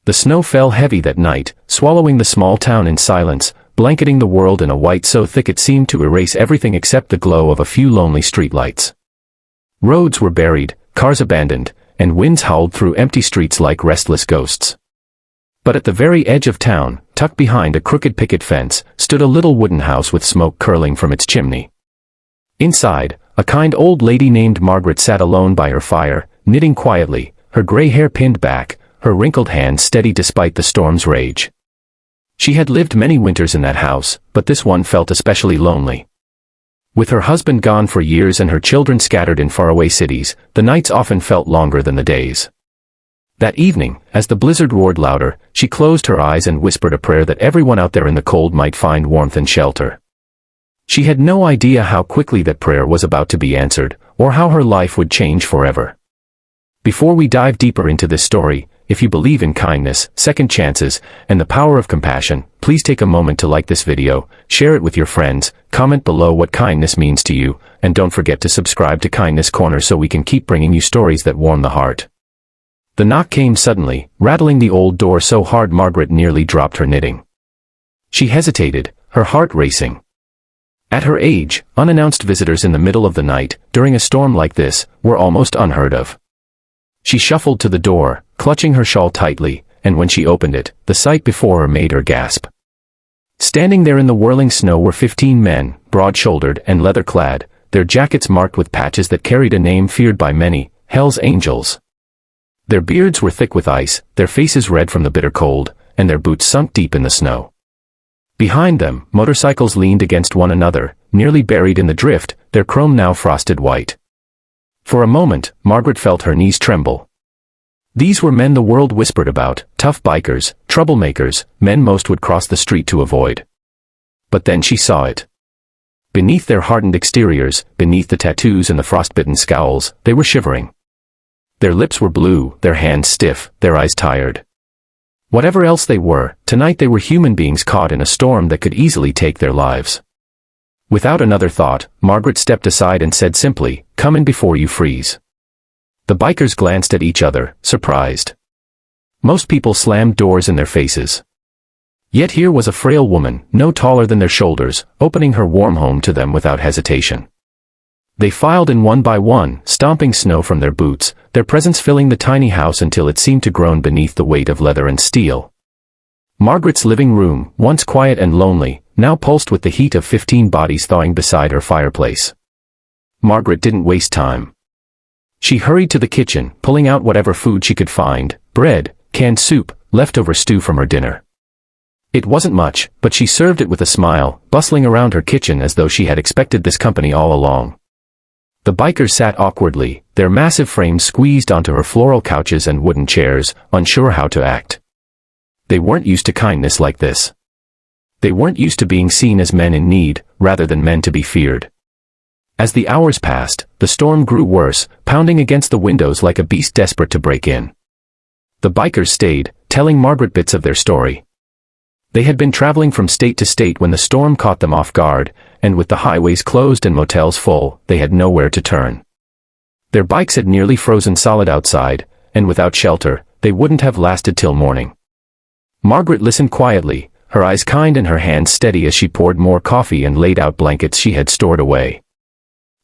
The snow fell heavy that night, swallowing the small town in silence, blanketing the world in a white so thick it seemed to erase everything except the glow of a few lonely streetlights. Roads were buried, cars abandoned, and winds howled through empty streets like restless ghosts. But at the very edge of town, tucked behind a crooked picket fence, stood a little wooden house with smoke curling from its chimney. Inside, a kind old lady named Margaret sat alone by her fire, knitting quietly, her gray hair pinned back, her wrinkled hands steady despite the storm's rage. She had lived many winters in that house, but this one felt especially lonely. With her husband gone for years and her children scattered in faraway cities, the nights often felt longer than the days. That evening, as the blizzard roared louder, she closed her eyes and whispered a prayer that everyone out there in the cold might find warmth and shelter. She had no idea how quickly that prayer was about to be answered, or how her life would change forever. Before we dive deeper into this story, if you believe in kindness, second chances, and the power of compassion, please take a moment to like this video, share it with your friends, comment below what kindness means to you, and don't forget to subscribe to Kindness Corner so we can keep bringing you stories that warm the heart. The knock came suddenly, rattling the old door so hard Margaret nearly dropped her knitting. She hesitated, her heart racing. At her age, unannounced visitors in the middle of the night, during a storm like this, were almost unheard of. She shuffled to the door, clutching her shawl tightly, and when she opened it, the sight before her made her gasp. Standing there in the whirling snow were 15 men, broad-shouldered and leather-clad, their jackets marked with patches that carried a name feared by many, Hell's Angels. Their beards were thick with ice, their faces red from the bitter cold, and their boots sunk deep in the snow. Behind them, motorcycles leaned against one another, nearly buried in the drift, their chrome now frosted white. For a moment, Margaret felt her knees tremble. These were men the world whispered about, tough bikers, troublemakers, men most would cross the street to avoid. But then she saw it. Beneath their hardened exteriors, beneath the tattoos and the frostbitten scowls, they were shivering. Their lips were blue, their hands stiff, their eyes tired. Whatever else they were, tonight they were human beings caught in a storm that could easily take their lives. Without another thought, Margaret stepped aside and said simply, "Come in before you freeze." The bikers glanced at each other, surprised. Most people slammed doors in their faces. Yet here was a frail woman, no taller than their shoulders, opening her warm home to them without hesitation. They filed in one by one, stomping snow from their boots, their presence filling the tiny house until it seemed to groan beneath the weight of leather and steel. Margaret's living room, once quiet and lonely, now pulsed with the heat of 15 bodies thawing beside her fireplace. Margaret didn't waste time. She hurried to the kitchen, pulling out whatever food she could find, bread, canned soup, leftover stew from her dinner. It wasn't much, but she served it with a smile, bustling around her kitchen as though she had expected this company all along. The bikers sat awkwardly, their massive frames squeezed onto her floral couches and wooden chairs, unsure how to act. They weren't used to kindness like this. They weren't used to being seen as men in need, rather than men to be feared. As the hours passed, the storm grew worse, pounding against the windows like a beast desperate to break in. The bikers stayed, telling Margaret bits of their story. They had been traveling from state to state when the storm caught them off guard, and with the highways closed and motels full, they had nowhere to turn. Their bikes had nearly frozen solid outside, and without shelter, they wouldn't have lasted till morning. Margaret listened quietly, her eyes kind and her hands steady as she poured more coffee and laid out blankets she had stored away.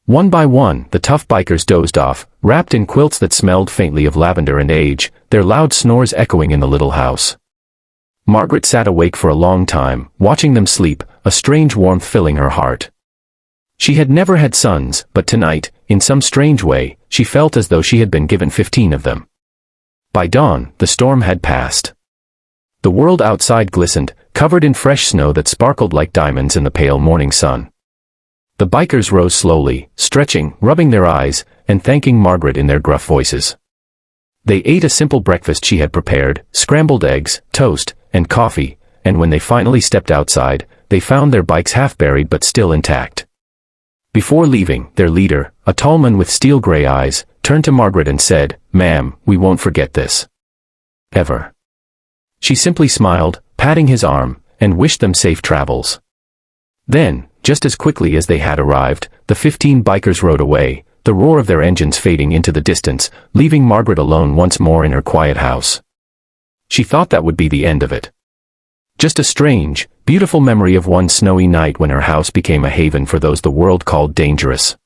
One by one, the tough bikers dozed off, wrapped in quilts that smelled faintly of lavender and age, their loud snores echoing in the little house. Margaret sat awake for a long time, watching them sleep, a strange warmth filling her heart. She had never had sons, but tonight, in some strange way, she felt as though she had been given 15 of them. By dawn, the storm had passed. The world outside glistened, covered in fresh snow that sparkled like diamonds in the pale morning sun. The bikers rose slowly, stretching, rubbing their eyes, and thanking Margaret in their gruff voices. They ate a simple breakfast she had prepared, scrambled eggs, toast, and coffee, and when they finally stepped outside, they found their bikes half buried but still intact. Before leaving, their leader, a tall man with steel-gray eyes, turned to Margaret and said, "Ma'am, we won't forget this. Ever." She simply smiled, patting his arm, and wished them safe travels. Then, just as quickly as they had arrived, the 15 bikers rode away, the roar of their engines fading into the distance, leaving Margaret alone once more in her quiet house. She thought that would be the end of it. Just a strange, beautiful memory of one snowy night when her house became a haven for those the world called dangerous.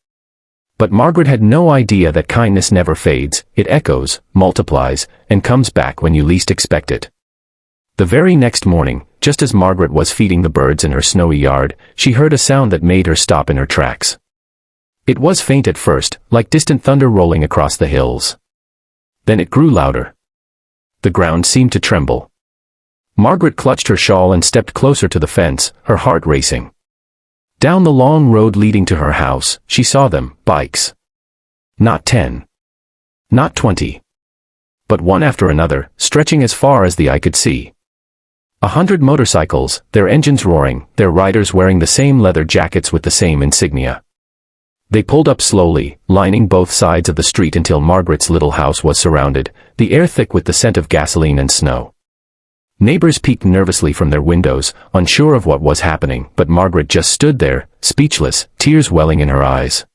But Margaret had no idea that kindness never fades, it echoes, multiplies, and comes back when you least expect it. The very next morning, just as Margaret was feeding the birds in her snowy yard, she heard a sound that made her stop in her tracks. It was faint at first, like distant thunder rolling across the hills. Then it grew louder. The ground seemed to tremble. Margaret clutched her shawl and stepped closer to the fence, her heart racing. Down the long road leading to her house, she saw them, bikes. Not 10. Not 20. But one after another, stretching as far as the eye could see. 100 motorcycles, their engines roaring, their riders wearing the same leather jackets with the same insignia. They pulled up slowly, lining both sides of the street until Margaret's little house was surrounded, the air thick with the scent of gasoline and snow. Neighbors peeked nervously from their windows, unsure of what was happening, but Margaret just stood there, speechless, tears welling in her eyes.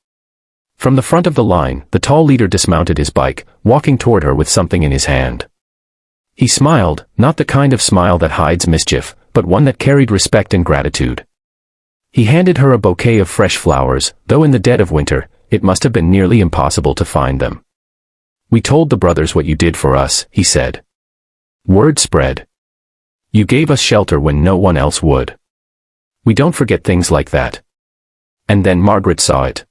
From the front of the line, the tall leader dismounted his bike, walking toward her with something in his hand. He smiled, not the kind of smile that hides mischief, but one that carried respect and gratitude. He handed her a bouquet of fresh flowers, though in the dead of winter, it must have been nearly impossible to find them. "We told the brothers what you did for us," he said. "Word spread. You gave us shelter when no one else would. We don't forget things like that." And then Margaret saw it.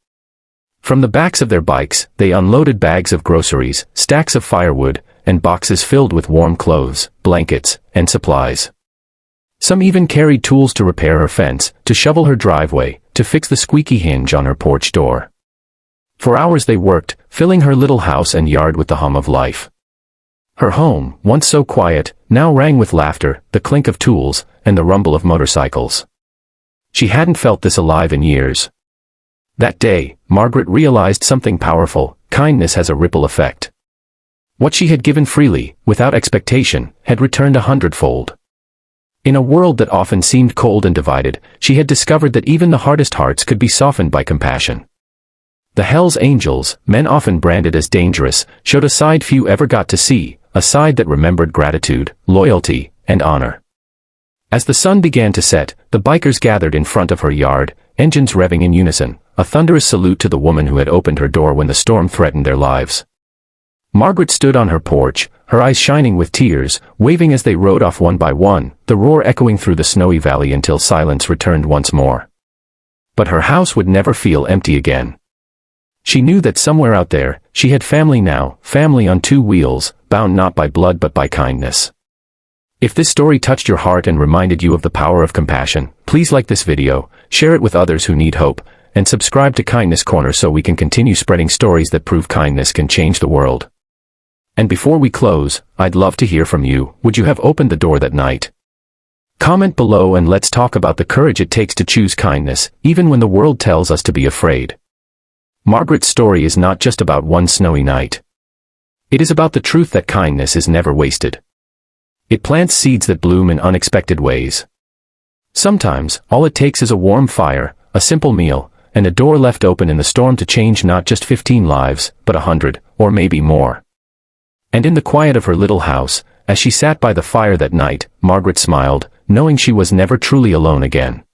From the backs of their bikes, they unloaded bags of groceries, stacks of firewood, and boxes filled with warm clothes, blankets, and supplies. Some even carried tools to repair her fence, to shovel her driveway, to fix the squeaky hinge on her porch door. For hours they worked, filling her little house and yard with the hum of life. Her home, once so quiet, now rang with laughter, the clink of tools, and the rumble of motorcycles. She hadn't felt this alive in years. That day, Margaret realized something powerful: kindness has a ripple effect. What she had given freely, without expectation, had returned 100-fold. In a world that often seemed cold and divided, she had discovered that even the hardest hearts could be softened by compassion. The Hell's Angels, men often branded as dangerous, showed a side few ever got to see, a side that remembered gratitude, loyalty, and honor. As the sun began to set, the bikers gathered in front of her yard, engines revving in unison, a thunderous salute to the woman who had opened her door when the storm threatened their lives. Margaret stood on her porch, her eyes shining with tears, waving as they rode off one by one, the roar echoing through the snowy valley until silence returned once more. But her house would never feel empty again. She knew that somewhere out there, she had family now, family on two wheels, bound not by blood but by kindness. If this story touched your heart and reminded you of the power of compassion, please like this video, share it with others who need hope, and subscribe to Kindness Corner so we can continue spreading stories that prove kindness can change the world. And before we close, I'd love to hear from you. Would you have opened the door that night? Comment below and let's talk about the courage it takes to choose kindness, even when the world tells us to be afraid. Margaret's story is not just about one snowy night. It is about the truth that kindness is never wasted. It plants seeds that bloom in unexpected ways. Sometimes, all it takes is a warm fire, a simple meal, and a door left open in the storm to change not just 15 lives, but 100, or maybe more. And in the quiet of her little house, as she sat by the fire that night, Margaret smiled, knowing she was never truly alone again.